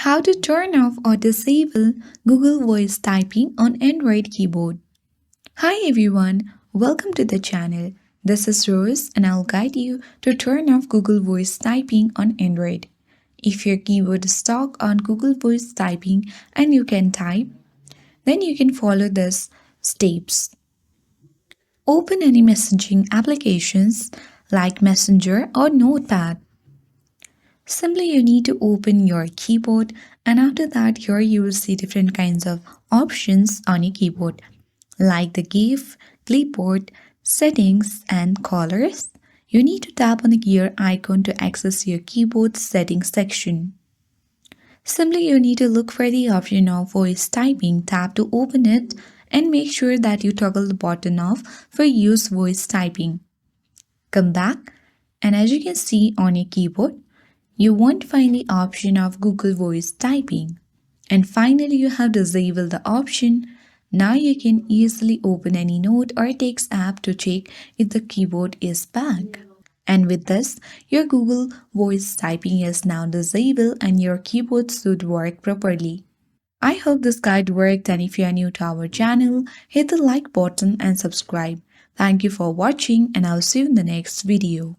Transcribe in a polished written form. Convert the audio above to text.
How to turn off or disable Google Voice typing on Android keyboard. Hi everyone, welcome to the channel. This is Rose and I'll guide you to turn off Google Voice typing on Android. If your keyboard is stuck on Google Voice typing and you can type, then you can follow these steps. Open any messaging applications like Messenger or Notepad. Simply you need to open your keyboard, and after that here you will see different kinds of options on your keyboard like the GIF, clipboard, settings and colors. You need to tap on the gear icon to access your keyboard settings section. Simply you need to look for the option of voice typing, tap to open it and make sure that you toggle the button off for use voice typing. Come back, and as you can see on your keyboard, you won't find the option of Google Voice typing. And finally, you have disabled the option. Now you can easily open any note or text app to check if the keyboard is back. And with this, your Google Voice typing is now disabled and your keyboard should work properly. I hope this guide worked, and if you are new to our channel, hit the like button and subscribe. Thank you for watching and I'll see you in the next video.